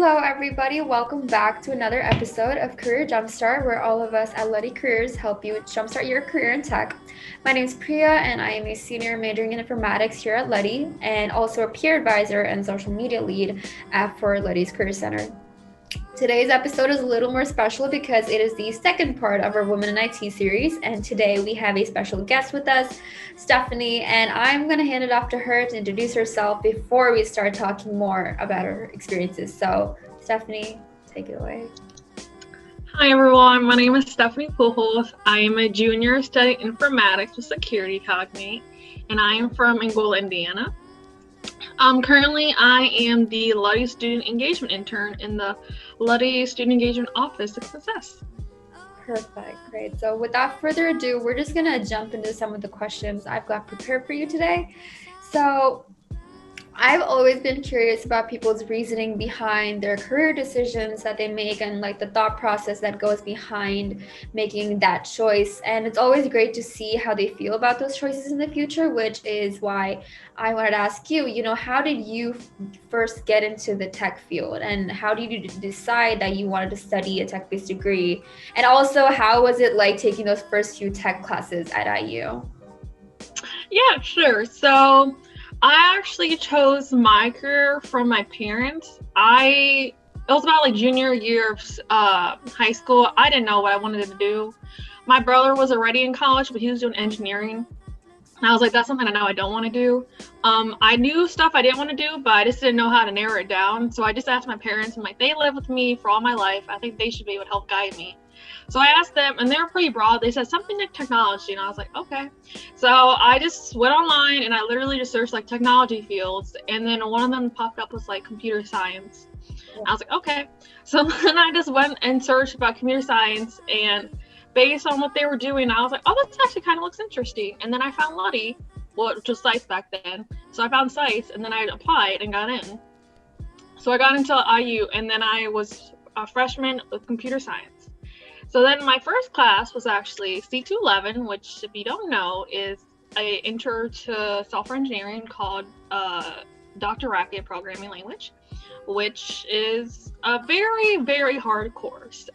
Hello, everybody. Welcome back to another episode of Career Jumpstart, where all of us at Luddy Careers help you jumpstart your career in tech. My name is Priya, and I am a senior majoring in informatics here at Luddy, and also a peer advisor and social media lead for Luddy's Career Center. Today's episode is a little more special because it is the second part of our Women in IT series, and today we have a special guest with us, Stephanie, and I'm going to hand it off to her to introduce herself before we start talking more about her experiences. So, Stephanie, take it away. Hi everyone, my name is Stephanie Pujols. I am a junior studying informatics with Security Cognate, and I am from Angola, Indiana. Currently, I am the Luddy Student Engagement Intern in the Luddy Student Engagement Office of Success. Perfect, great. So without further ado, we're just gonna jump into some of the questions I've got prepared for you today. So I've always been curious about people's reasoning behind their career decisions that they make and like the thought process that goes behind making that choice. And it's always great to see how they feel about those choices in the future, which is why I wanted to ask you, how did you first get into the tech field and how did you decide that you wanted to study a tech-based degree? And also, how was it like taking those first few tech classes at IU? Yeah, sure. So I actually chose my career from my parents. It was about like junior year of high school. I didn't know what I wanted to do. My brother was already in college, but he was doing engineering. And I was like, that's something I know I don't want to do. I knew stuff I didn't want to do, but I just didn't know how to narrow it down. So I just asked my parents, and like, they lived with me for all my life. I think they should be able to help guide me. So I asked them, and they were pretty broad. They said something like technology, and I was like, okay. So I just went online, and I literally just searched like technology fields, and then one of them popped up was like computer science. And I was like, okay. So then I just went and searched about computer science, and based on what they were doing, I was like, oh, this actually kind of looks interesting. And then I found Luddy, which was SICE back then. So I found SICE, and then I applied and got in. So I got into IU, and then I was a freshman with computer science. So then my first class was actually C211, which, if you don't know, is an intro to software engineering called Dr. Racket Programming Language, which is a very, very hard course.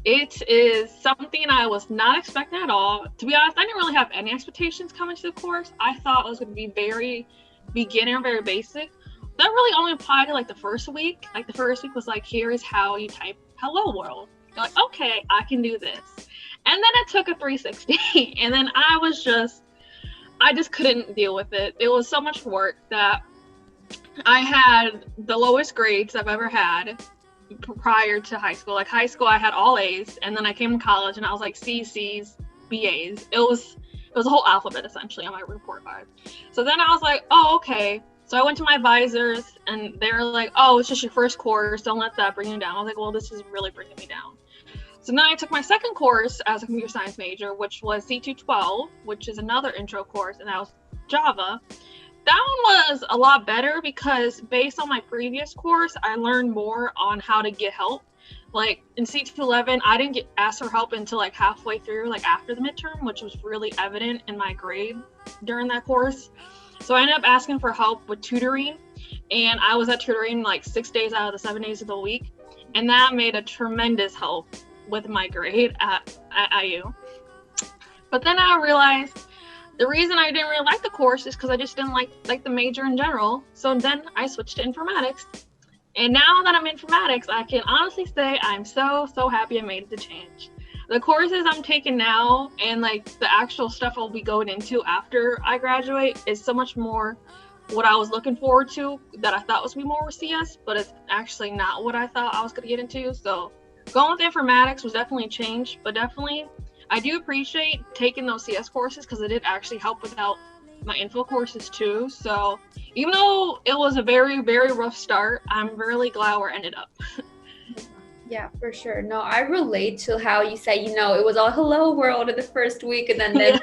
It is something I was not expecting at all. To be honest, I didn't really have any expectations coming to the course. I thought it was going to be very beginner, very basic. That really only applied to like the first week. Like the first week was like, here is how you type hello world. You're like, okay, I can do this. And then it took a 360 and then I just couldn't deal with it. It was so much work that I had the lowest grades I've ever had prior to high school. Like high school, I had all A's, and then I came to college and I was like C's, BA's. It was a whole alphabet essentially on my report card. So then I was like, oh, okay. So I went to my advisors and they're like, oh, it's just your first course. Don't let that bring you down. I was like, well, this is really bringing me down. So then I took my second course as a computer science major, which was C212, which is another intro course, and that was Java. That one was a lot better because based on my previous course, I learned more on how to get help. Like in C211, I didn't get asked for help until like halfway through, like after the midterm, which was really evident in my grade during that course. So I ended up asking for help with tutoring, and I was at tutoring like 6 days out of the 7 days of the week, and that made a tremendous help with my grade at IU. But then I realized the reason I didn't really like the course is because I just didn't like the major in general. So then I switched to informatics. And now that I'm in informatics, I can honestly say I'm so happy I made the change. The courses I'm taking now and like the actual stuff I'll be going into after I graduate is so much more what I was looking forward to that I thought was going to be more CS, but it's actually not what I thought I was going to get into. So going with informatics was definitely a change, but definitely I do appreciate taking those CS courses because it did actually help without my info courses too. So even though it was a very, very rough start, I'm really glad where I ended up. Yeah, for sure. No, I relate to how you say, it was all hello world in the first week and then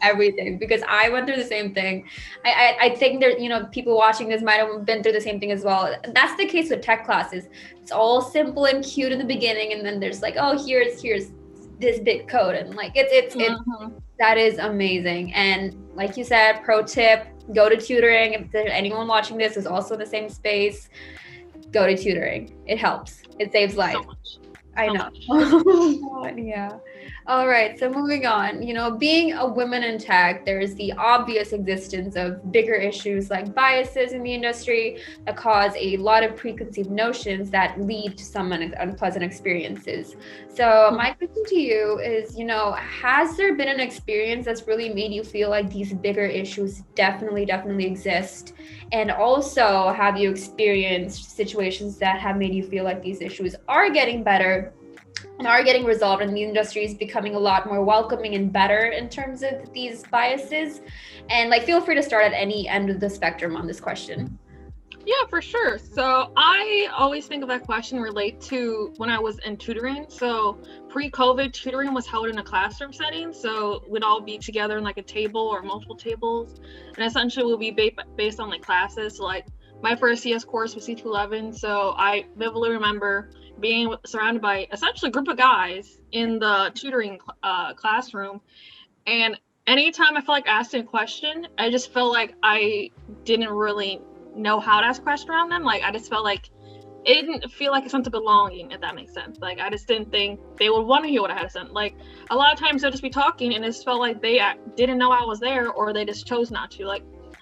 everything, because I went through the same thing. I think that, people watching this might have been through the same thing as well. That's the case with tech classes. It's all simple and cute in the beginning. And then there's like, oh, here's this big code. And like, it's that is amazing. And like you said, pro tip, go to tutoring. If there's anyone watching this who's also in the same space, go to tutoring. It helps. It saves lives. So much. I So know. much. Oh, God, yeah. All right. So moving on, being a woman in tech, there's the obvious existence of bigger issues like biases in the industry that cause a lot of preconceived notions that lead to some unpleasant experiences. So my question to you is, has there been an experience that's really made you feel like these bigger issues definitely exist? And also, have you experienced situations that have made you feel like these issues are getting better and are getting resolved, and the industry is becoming a lot more welcoming and better in terms of these biases? And feel free to start at any end of the spectrum on this question. Yeah, for sure. So I always think of that question relate to when I was in tutoring. So pre-COVID, tutoring was held in a classroom setting. So we'd all be together in a table or multiple tables, and essentially we'll be based on classes. So my first CS course was C211. So I vividly remember being surrounded by essentially a group of guys in the tutoring classroom, and anytime I felt like asking a question, I just felt like I didn't really know how to ask a question around them. I just felt like it didn't feel like a sense of belonging, if that makes sense. I just didn't think they would want to hear what I had to say. A lot of times they'll just be talking and it just felt like they didn't know I was there, or they just chose not to.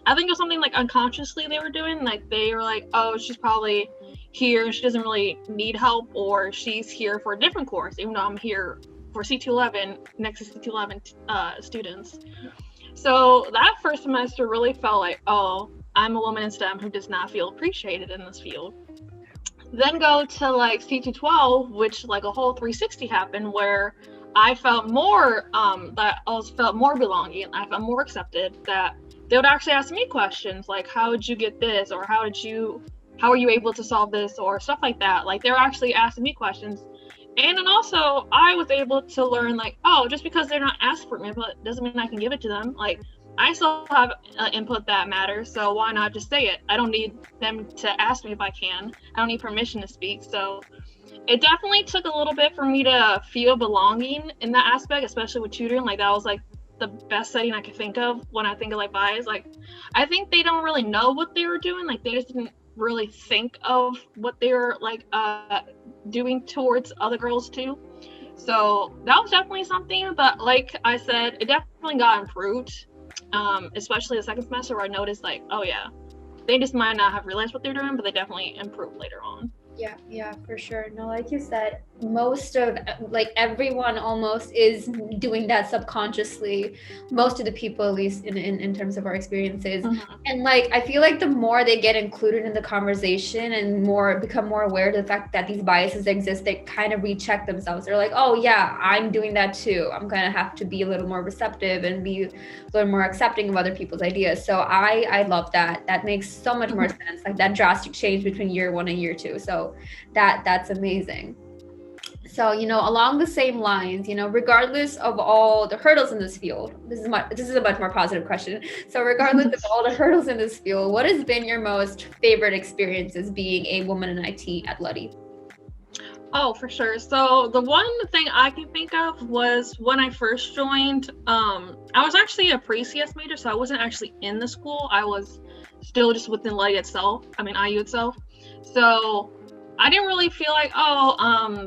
I think it was something unconsciously they were doing. They were like, oh, she's probably here, she doesn't really need help, or she's here for a different course, even though I'm here for C211 next to C211 students. So that first semester really felt like, oh, I'm a woman in STEM who does not feel appreciated in this field. Then go to C212, which a whole 360 happened, where I felt more that I felt more belonging. I felt more accepted. That they would actually ask me questions like, how did you get this, or how are you able to solve this, or stuff like that. They were actually asking me questions. And then also I was able to learn oh, just because they're not asking for input doesn't mean I can give it to them. I still have input that matters, so why not just say it? I don't need them to ask me if I can. I don't need permission to speak. So it definitely took a little bit for me to feel belonging in that aspect, especially with tutoring. That was the best setting I could think of when I think of bias. I think they don't really know what they were doing. They just didn't really think of what they were doing towards other girls too. So that was definitely something, but like I said, it definitely got improved. Especially the second semester, where I noticed oh yeah, they just might not have realized what they're doing, but they definitely improved later on. Yeah, for sure. No, like you said, most of everyone almost is doing that subconsciously. Most of the people, at least in terms of our experiences. Mm-hmm. And I feel like the more they get included in the conversation and become more aware of the fact that these biases exist, they kind of recheck themselves. They're like, oh yeah, I'm doing that too. I'm gonna have to be a little more receptive and be a little more accepting of other people's ideas. So I love that. That makes so much more sense. That drastic change between year one and year two. So that's amazing. So, along the same lines, regardless of all the hurdles in this field, this is a much more positive question. So regardless of all the hurdles in this field, what has been your most favorite experiences being a woman in IT at Luddy? Oh, for sure. So the one thing I can think of was when I first joined, I was actually a pre-CS major, so I wasn't actually in the school. I was still just within Luddy itself, IU itself. So I didn't really feel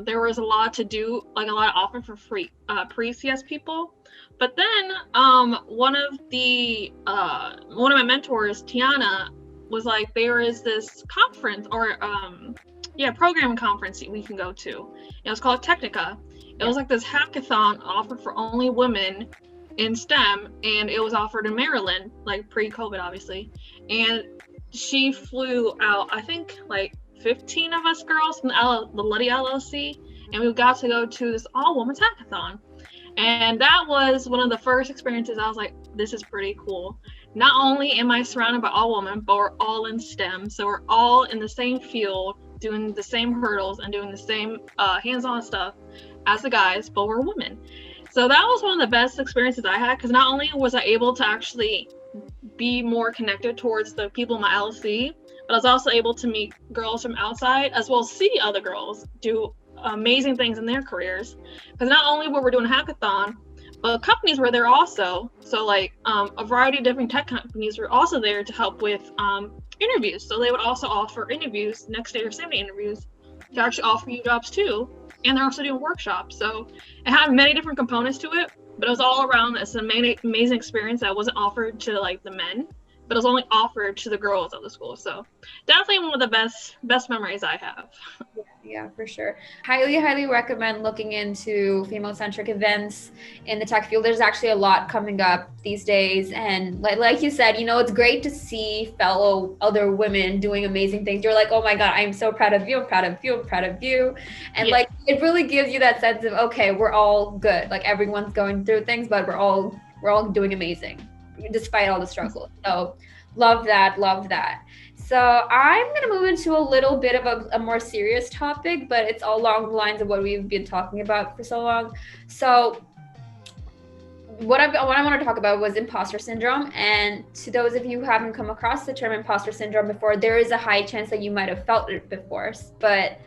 there was a lot to do, a lot of offer for free pre-CS people. But then one of my mentors, Tiana, was there is this conference or programming conference we can go to. It was called Technica. It was this hackathon offered for only women in STEM, and it was offered in Maryland, pre-COVID obviously. And she flew out, I think 15 of us girls from the Luddy LLC, and we got to go to this all-women's hackathon. And that was one of the first experiences I was like, this is pretty cool. Not only am I surrounded by all women, but we're all in STEM, so we're all in the same field, doing the same hurdles and doing the same hands-on stuff as the guys, but we're women. So that was one of the best experiences I had, because not only was I able to actually be more connected towards the people in my LLC, but I was also able to meet girls from outside, as well as see other girls do amazing things in their careers. Because not only were we doing a hackathon, but companies were there also. So like a variety of different tech companies were also there to help with interviews. So they would also offer interviews next day or same day interviews to actually offer you jobs too. And they're also doing workshops. So it had many different components to it, but it was all around this amazing experience that wasn't offered to like the men, but it was only offered to the girls of the school. So definitely one of the best memories I have. Yeah, for sure. Highly recommend looking into female-centric events in the tech field. There's actually a lot coming up these days. And like you said, you know, it's great to see fellow other women doing amazing things. You're like, oh my God, I'm so proud of you. I'm proud of you. I'm proud of you. And Yeah. like, it really gives you that sense of, okay, we're all good. Like everyone's going through things, but we're all doing amazing despite all the struggles. So love that. Love that. So I'm going to move into a little bit of a more serious topic, but it's all along the lines of what we've been talking about for so long. So what I want to talk about was imposter syndrome. And to those of you who haven't come across the term imposter syndrome before, there is a high chance that you might have felt it before. But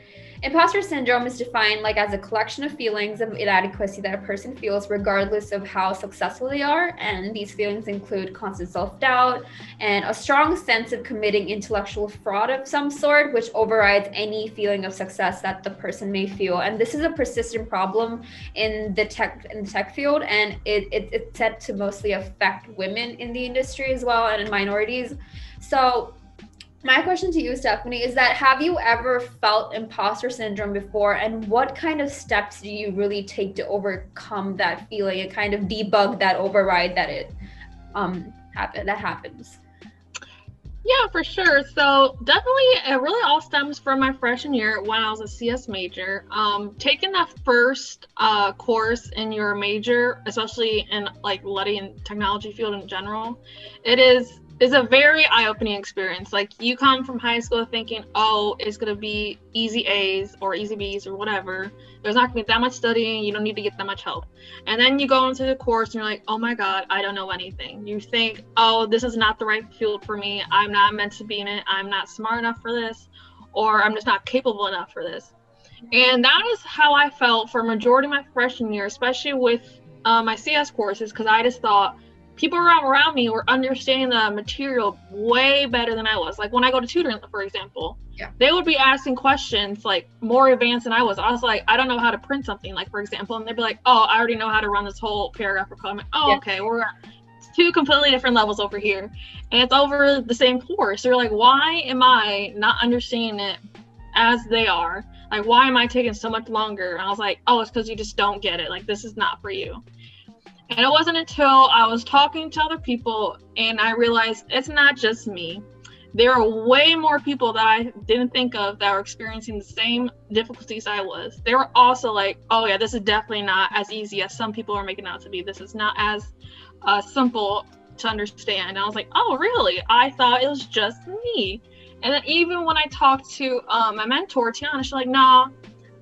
imposter syndrome is defined like as a collection of feelings of inadequacy that a person feels regardless of how successful they are. And these feelings include constant self-doubt and a strong sense of committing intellectual fraud of some sort, which overrides any feeling of success that the person may feel. And this is a persistent problem in the tech field, and it's said to mostly affect women in the industry as well, and in minorities. So my question to you, Stephanie, is that have you ever felt imposter syndrome before, and what kind of steps do you really take to overcome that feeling and kind of debug that override that happens? Yeah, for sure. So definitely, it really all stems from my freshman year when I was a CS major. Taking that first course in your major, especially in like Luddy and technology field in general, it is a very eye-opening experience. Like you come from high school thinking, oh, it's gonna be easy A's or easy B's or whatever. There's not gonna be that much studying. You don't need to get that much help. And then you go into the course and you're like, oh my God, I don't know anything. You think, oh, this is not the right field for me. I'm not meant to be in it. I'm not smart enough for this, or I'm just not capable enough for this. And that is how I felt for a majority of my freshman year, especially with my CS courses, because I just thought people around me were understanding the material way better than I was. Like when I go to tutoring, for example, they would be asking questions like more advanced than I was. I was like, I don't know how to print something, like for example, and they'd be like, oh, I already know how to run this whole paragraph or column. Oh, okay, we're at two completely different levels over here, and it's over the same course. So you're like, why am I not understanding it as they are? Like, why am I taking so much longer? And I was like, oh, it's because you just don't get it. Like, this is not for you. And it wasn't until I was talking to other people and I realized it's not just me. There are way more people that I didn't think of that were experiencing the same difficulties I was. They were also like, oh yeah, this is definitely not as easy as some people are making out to be. This is not as simple to understand. And I was like, oh really? I thought it was just me. And then even when I talked to my mentor, Tiana, she's like, nah,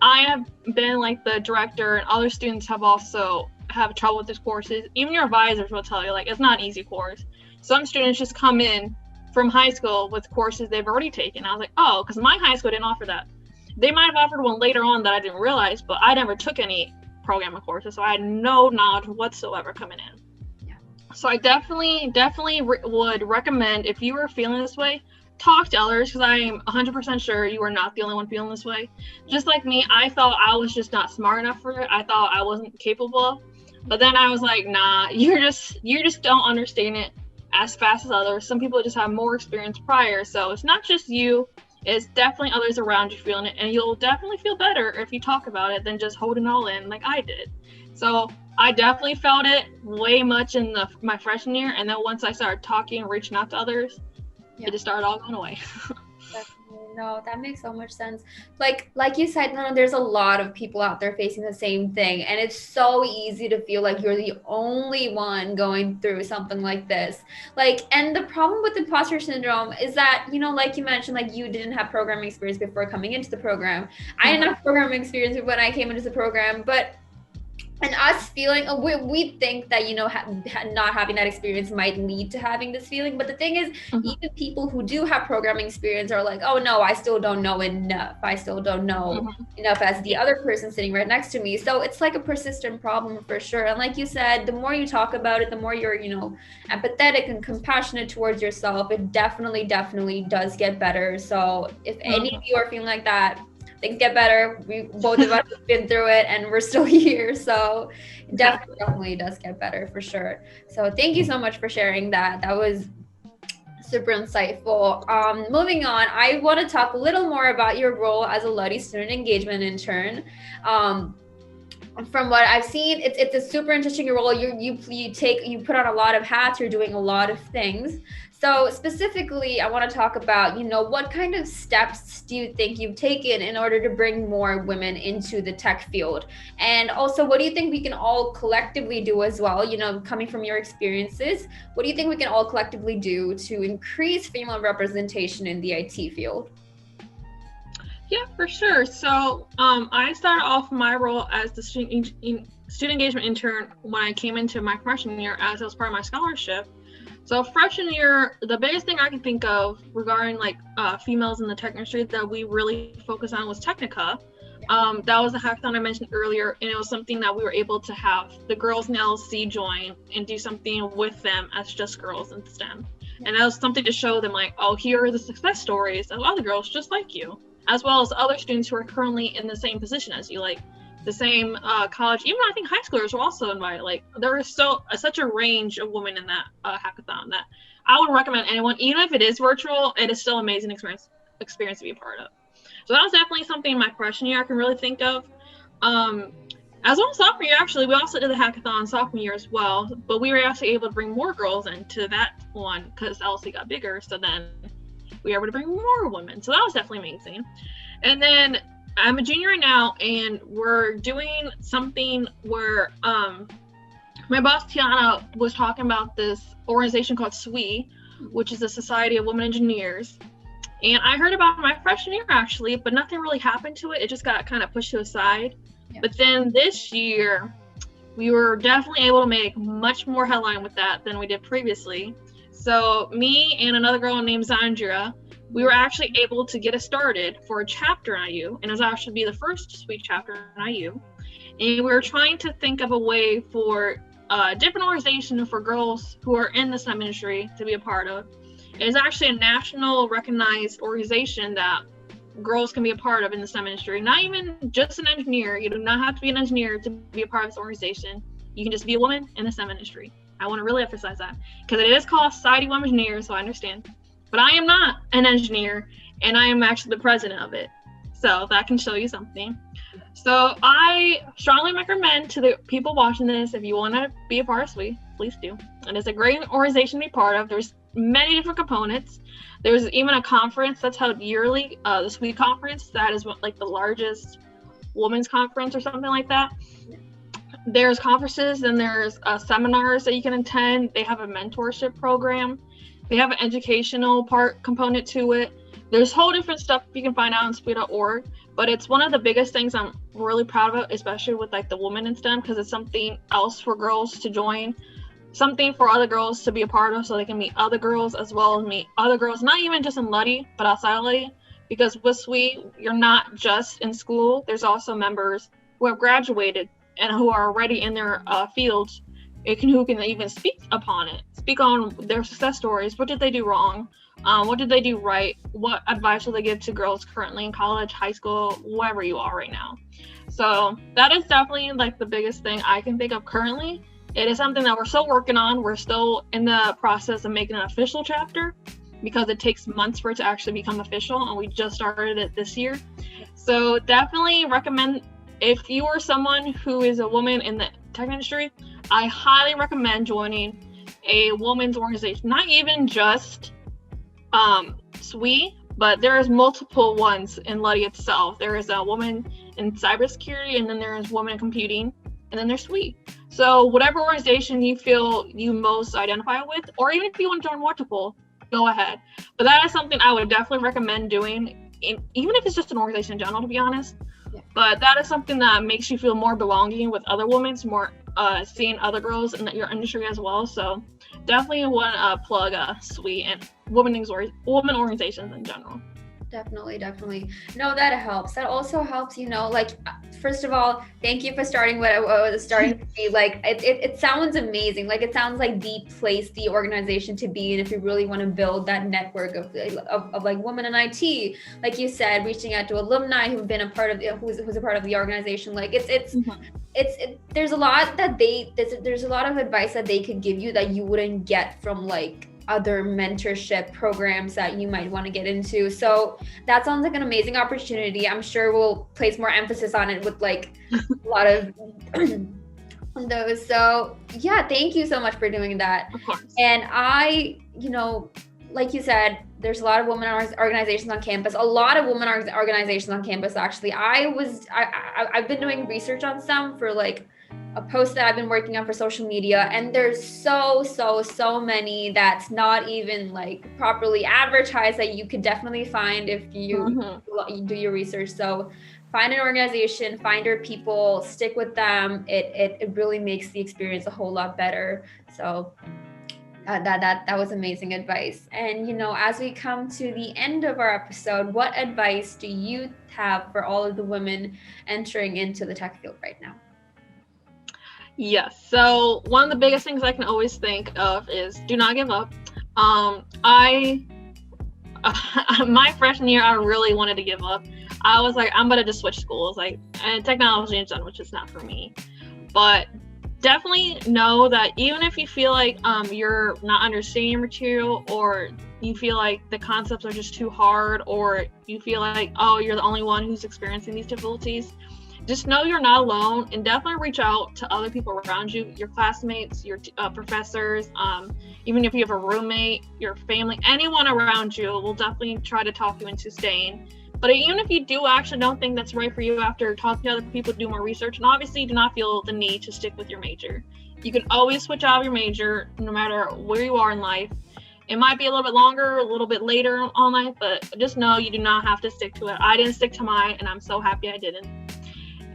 I have been like the director and other students have also have trouble with these courses. Even your advisors will tell you, like, it's not an easy course. Some students just come in from high school with courses they've already taken. I was like, oh, because my high school didn't offer that. They might have offered one later on that I didn't realize, but I never took any programming courses, so I had no knowledge whatsoever coming in. Yeah. So I definitely would recommend, if you were feeling this way, talk to others, because I am 100% sure you are not the only one feeling this way. Just like me, I thought I was just not smart enough for it. I thought I wasn't capable. But then I was like, nah, you just don't understand it as fast as others. Some people just have more experience prior. So it's not just you, it's definitely others around you feeling it. And you'll definitely feel better if you talk about it than just holding it all in like I did. So I definitely felt it way much in my freshman year. And then once I started talking and reaching out to others, it just started all going away. No, that makes so much sense. Like you said, no, there's a lot of people out there facing the same thing, and it's so easy to feel like you're the only one going through something like this. Like, and the problem with imposter syndrome is that, you know, like you mentioned, like you didn't have programming experience before coming into the program. I didn't have programming experience when I came into the program, but and us feeling, we think that, you know, not having that experience might lead to having this feeling, but the thing is, even people who do have programming experience are like, oh no, I still don't know enough, I still don't know enough as the other person sitting right next to me. So it's like a persistent problem for sure. And like you said, the more you talk about it, the more you're, you know, empathetic and compassionate towards yourself, it definitely does get better. So if any of you are feeling like that, things get better. We both of us have been through it and we're still here. So it definitely does get better for sure. So thank you so much for sharing that. That was super insightful. Moving on, I want to talk a little more about your role as a Luddy student engagement intern. From what I've seen, it's a super interesting role. You put on a lot of hats. You're doing a lot of things. So specifically, I want to talk about, you know, what kind of steps do you think you've taken in order to bring more women into the tech field? And also, what do you think we can all collectively do as well? You know, coming from your experiences, what do you think we can all collectively do to increase female representation in the IT field? Yeah, for sure. So I started off my role as the student engagement intern when I came into my freshman year, as it was part of my scholarship. So freshman year, the biggest thing I can think of regarding like females in the tech industry that we really focused on was Technica. That was the hackathon I mentioned earlier, and it was something that we were able to have the girls in the LLC join and do something with them as just girls in STEM. And that was something to show them like, oh, here are the success stories of other girls just like you, as well as other students who are currently in the same position as you, like the same college. Even I think high schoolers were also invited. Like there is such a range of women in that hackathon that I would recommend anyone, even if it is virtual, it is still an amazing experience to be a part of. So that was definitely something in my freshman year I can really think of. As well as sophomore year, actually, we also did the hackathon sophomore year as well, but we were actually able to bring more girls into that one because LC got bigger. So then we were able to bring more women. So that was definitely amazing. And then I'm a junior right now, and we're doing something where my boss Tiana was talking about this organization called SWE, which is the Society of Women Engineers. And I heard about it my freshman year actually, but nothing really happened to it. It just got kind of pushed to the side. Yeah. But then this year, we were definitely able to make much more headline with that than we did previously. So me and another girl named Zandra, we were actually able to get us started for a chapter in IU, and it was actually be the first SWE chapter in IU. And we were trying to think of a way for a different organization for girls who are in the STEM industry to be a part of. It is actually a national recognized organization that girls can be a part of in the STEM industry. Not even just an engineer. You do not have to be an engineer to be a part of this organization. You can just be a woman in the STEM industry. I want to really emphasize that because it is called Society of Women Engineers, so I understand. But I am not an engineer, and I am actually the president of it. So that can show you something. So I strongly recommend to the people watching this, if you want to be a part of SWE, please do. And it's a great organization to be part of. There's many different components. There's even a conference that's held yearly, the SWE conference, that is like the largest women's conference or something like that. There's conferences and there's seminars that you can attend. They have a mentorship program. They have an educational component to it. There's whole different stuff you can find out on SWE.org, but it's one of the biggest things I'm really proud of, especially with like the women in STEM, because it's something else for girls to join, something for other girls to be a part of so they can meet other girls as well as meet other girls, not even just in Luddy, but outside of Luddy, because with SWE, you're not just in school. There's also members who have graduated and who are already in their fields, who can even speak on their success stories. What did they do wrong? What did they do right? What advice will they give to girls currently in college, high school, wherever you are right now? So that is definitely like the biggest thing I can think of currently. It is something that we're still working on. We're still in the process of making an official chapter because it takes months for it to actually become official, and we just started it this year. So definitely recommend, if you are someone who is a woman in the tech industry, I highly recommend joining a women's organization. Not even just SWE, but there is multiple ones in Luddy itself. There is a woman in cybersecurity, and then there is women in computing, and then there's SWE. So whatever organization you feel you most identify with, or even if you want to join multiple, go ahead. But that is something I would definitely recommend doing, even if it's just an organization in general, to be honest. But that is something that makes you feel more belonging with other women, more seeing other girls in your industry as well. So definitely want to plug SWEET and women organizations in general. Definitely. No, that helps. That also helps, like, first of all, thank you for starting what I was starting to be. Like, it sounds amazing. Like, it sounds like the place, the organization to be. And if you really want to build that network of like women in IT, like you said, reaching out to alumni who've been a part of, who's a part of the organization, like it's there's a lot that there's a lot of advice that they could give you that you wouldn't get from like other mentorship programs that you might want to get into. So that sounds like an amazing opportunity. I'm sure we'll place more emphasis on it with like a lot of those. So yeah, thank you so much for doing that. Of course. And I, like you said, there's a lot of women organizations on campus, a lot of women organizations on campus. Actually, I've been doing research on some for like a post that I've been working on for social media, and there's so many that's not even like properly advertised that you could definitely find if you do your research. So find an organization, find your people, stick with them. It really makes the experience a whole lot better. So that was amazing advice. And as we come to the end of our episode, what advice do you have for all of the women entering into the tech field right now? Yes. So one of the biggest things I can always think of is do not give up. My freshman year, I really wanted to give up. I was like, I'm gonna just switch schools, like, and technology in general, which is not for me. But definitely know that even if you feel like you're not understanding your material, or you feel like the concepts are just too hard, or you feel like, oh, you're the only one who's experiencing these difficulties, just know you're not alone, and definitely reach out to other people around you, your classmates, your professors, even if you have a roommate, your family, anyone around you will definitely try to talk you into staying. But even if you do actually don't think that's right for you after talking to other people, do more research, and obviously do not feel the need to stick with your major. You can always switch out of your major no matter where you are in life. It might be a little bit longer, a little bit later on life, but just know you do not have to stick to it. I didn't stick to mine, and I'm so happy I didn't.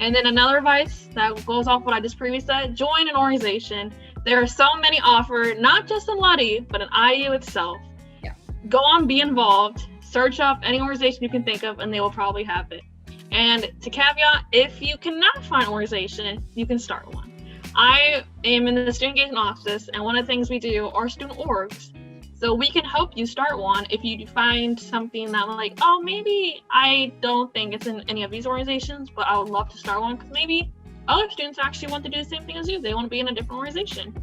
And then another advice that goes off what I just previously said, join an organization. There are so many offered, not just in Luddy, but in IU itself. Yeah. Go on, be involved, search up any organization you can think of, and they will probably have it. And to caveat, if you cannot find an organization, you can start one. I am in the student engagement office, and one of the things we do are student orgs. So we can help you start one if you find something that like, oh, maybe I don't think it's in any of these organizations, but I would love to start one because maybe other students actually want to do the same thing as you. They want to be in a different organization.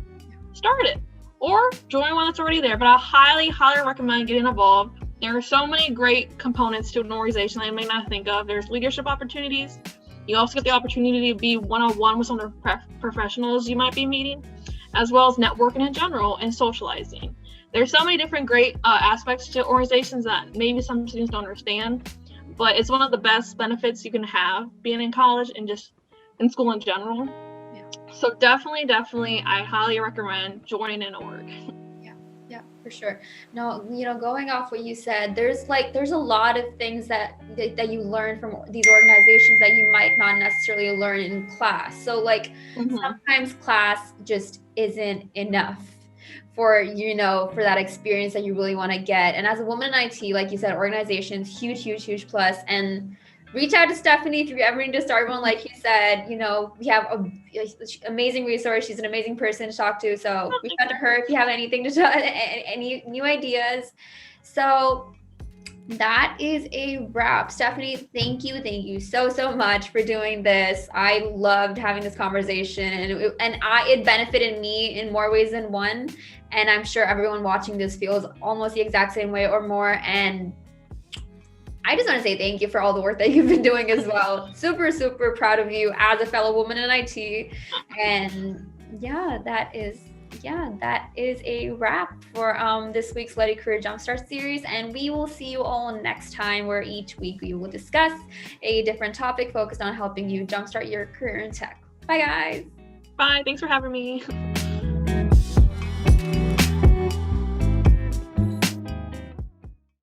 Start it or join one that's already there. But I highly recommend getting involved. There are so many great components to an organization that you may not think of. There's leadership opportunities. You also get the opportunity to be one-on-one with some of the professionals you might be meeting, as well as networking in general and socializing. There's so many different great aspects to organizations that maybe some students don't understand, but it's one of the best benefits you can have being in college and just in school in general. Yeah. So definitely, I highly recommend joining an org. Yeah, for sure. No, going off what you said, there's a lot of things that you learn from these organizations that you might not necessarily learn in class. So like sometimes class just isn't enough for that experience that you really want to get. And as a woman in IT, like you said, organizations, huge plus. And reach out to Stephanie if you ever need to start one. Like you said, we have an amazing resource. She's an amazing person to talk to. So reach out to her if you have anything to tell, any new ideas. So that is a wrap. Stephanie, thank you so much for doing this. I loved having this conversation, and it benefited me in more ways than one. And I'm sure everyone watching this feels almost the exact same way or more. And I just want to say thank you for all the work that you've been doing as well. Super proud of you as a fellow woman in IT. And that is a wrap for this week's Luddy Career Jumpstart series. And we will see you all next time, where each week we will discuss a different topic focused on helping you jumpstart your career in tech. Bye, guys. Bye. Thanks for having me.